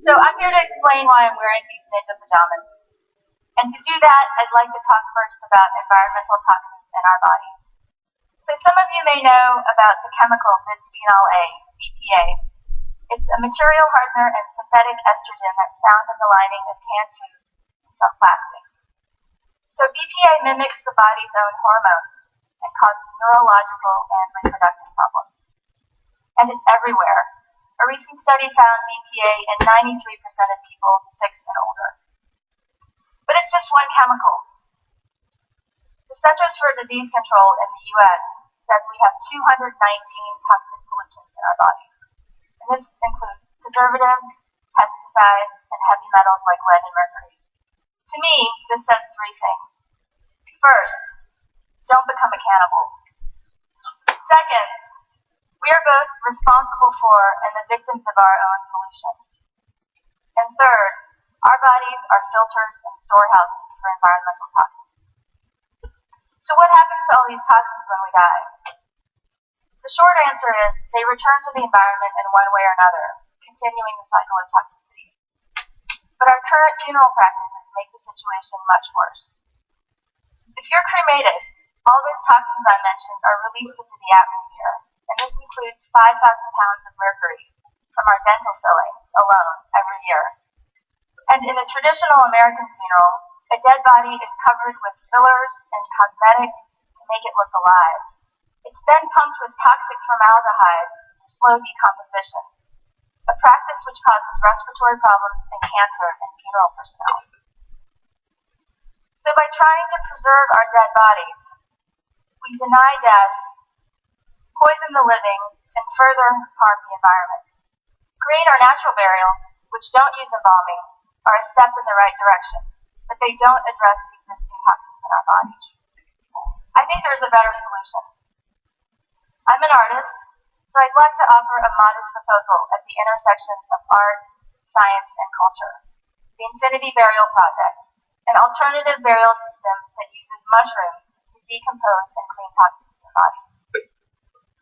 So I'm here to explain why I'm wearing these ninja pajamas. And to do that, I'd like to talk first about environmental toxins in our bodies. So some of you may know about the chemical bisphenol A, BPA. It's a material hardener and synthetic estrogen that's found in the lining of canned foods and some plastics. So BPA mimics the body's own hormones and causes neurological and reproductive problems. And it's everywhere. A recent study found BPA in 93% of people 6 and older. But it's just one chemical. The Centers for Disease Control in the U.S. says we have 219 toxic pollutants in our bodies. And this includes preservatives, pesticides, and heavy metals like lead and mercury. To me, this says 3 things. First, don't become a cannibal. Second, we are both responsible for and the victims of our own pollution. And third, our bodies are filters and storehouses for environmental toxins. So what happens to all these toxins when we die? The short answer is they return to the environment in one way or another, continuing the cycle of toxicity. But our current funeral practices make the situation much worse. If you're cremated, all those toxins I mentioned are released into the atmosphere, and this includes 5,000 pounds of mercury from our dental fillings alone every year. And in a traditional American funeral, a dead body is covered with fillers and cosmetics to make it look alive. It's then pumped with toxic formaldehyde to slow decomposition, a practice which causes respiratory problems and cancer in funeral personnel. So by trying to preserve our dead bodies, we deny death, poison the living, and further harm the environment. Green or natural burials, which don't use embalming, are a step in the right direction, but they don't address the existing toxins in our bodies. I think there's a better solution. I'm an artist, so I'd like to offer a modest proposal at the intersection of art, science, and culture. The Infinity Burial Project, an alternative burial system that uses mushrooms to decompose and clean toxins in the body.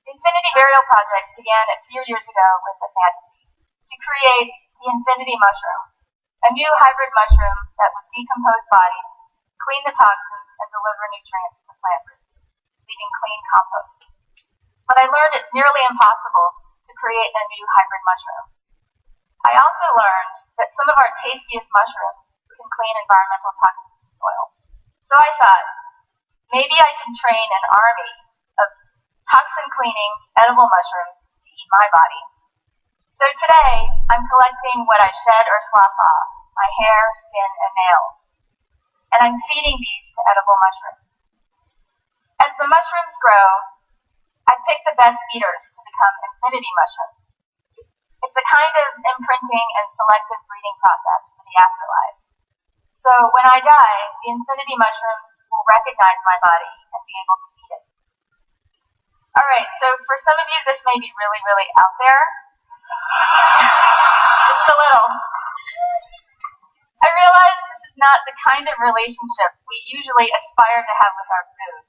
The Infinity Burial Project began a few years ago with a fantasy to create the Infinity Mushroom, a new hybrid mushroom that would decompose bodies, clean the toxins, and deliver nutrients to plant roots, leaving clean compost. But I learned it's nearly impossible to create a new hybrid mushroom. I also learned that some of our tastiest mushrooms can clean environmental toxins in soil. So I thought, maybe I can train an army of toxin-cleaning edible mushrooms to eat my body. So today, I'm collecting what I shed or slough off, my hair, skin, and nails, and I'm feeding these to edible mushrooms. As the mushrooms grow, I pick the best eaters to become infinity mushrooms. It's a kind of imprinting and selective breeding process for the afterlife. So when I die, the infinity mushrooms will recognize my body and be able to eat it. Alright, so for some of you, this may be really, really out there. Just a little. I realize this is not the kind of relationship we usually aspire to have with our food.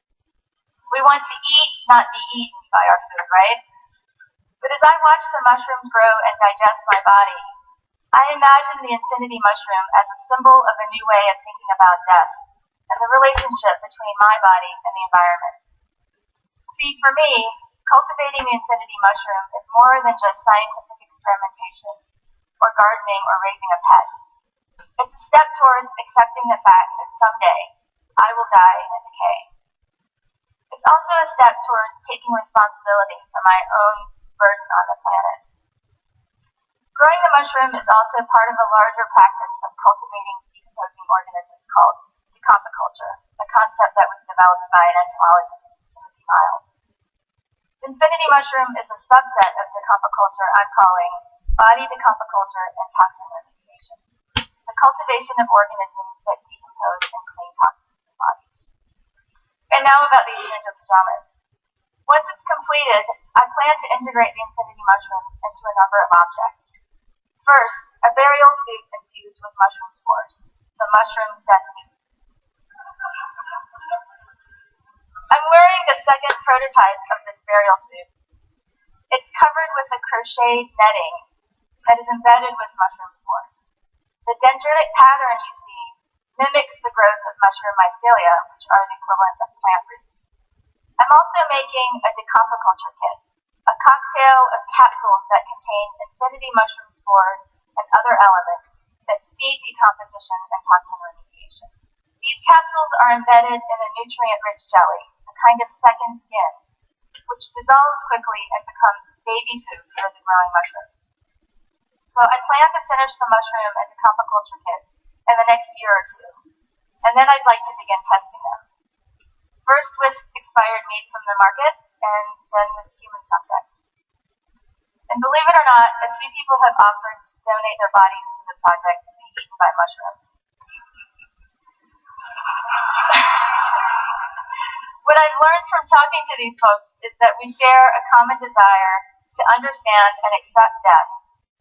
We want to eat, not be eaten by our food, right? But as I watch the mushrooms grow and digest my body, I imagine the infinity mushroom as a symbol of a new way of thinking about death and the relationship between my body and the environment. See, for me, cultivating the infinity mushroom is more than just scientific experimentation or gardening or raising a pet. It's a step towards accepting the fact that someday I will die and decay. It's also a step towards taking responsibility for my own burden on the planet. Growing the mushroom is also part of a larger practice of cultivating decomposing organisms called decompiculture, a concept that was developed by an entomologist, Timothy Miles. The infinity mushroom is a subset of decompiculture I'm calling body decompiculture and toxin remediation, the cultivation of organisms that decompose and clean toxins in the body. And now about these ninja pajamas. Once it's completed, I plan to integrate the infinity mushroom into a number of objects. First, a burial suit infused with mushroom spores, the mushroom death suit. I'm wearing the second prototype of this burial suit. It's covered with a crocheted netting that is embedded with mushroom spores. The dendritic pattern you see mimics the growth of mushroom mycelia, which are the equivalent of plant roots. I'm also making a decompiculture kit, a cocktail of capsules that contain infinity mushroom spores and other elements that speed decomposition and toxin remediation. These capsules are embedded in a nutrient-rich jelly, a kind of second skin, which dissolves quickly and becomes baby food for the growing mushrooms. So I plan to finish the mushroom and decompiculture kit in the next year or two, and then I'd like to begin testing them. First with expired meat from the market, and then with human subjects. And believe it or not, a few people have offered to donate their bodies to the project to be eaten by mushrooms. What I've learned from talking to these folks is that we share a common desire to understand and accept death,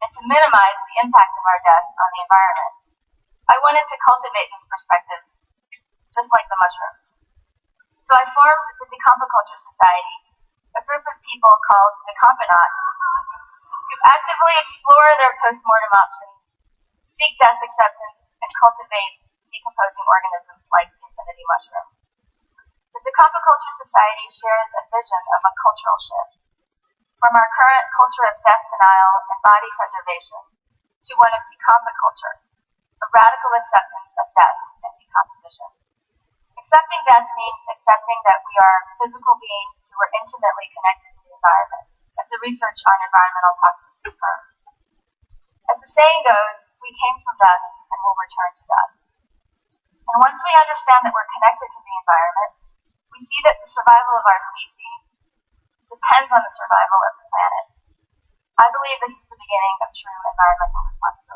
and to minimize the impact of our death on the environment. I wanted to cultivate this perspective, just like the mushrooms. So I formed the Decompiculture Society, a group of people called Decomponauts, who actively explore their post-mortem options, seek death acceptance, and cultivate decomposing organisms like the infinity mushroom. The Decompiculture Society shares a vision of a cultural shift, from our current culture of death denial and body preservation to one of decompiculture, a radical acceptance of death and decomposition. Accepting death means accepting that we are physical beings who are intimately connected to the environment, as the research on environmental toxins confirms. As the saying goes, we came from dust and will return to dust. And once we understand that we're connected to the environment, we see that the survival of our species depends on the survival of the planet. I believe this is the beginning of true environmental responsibility.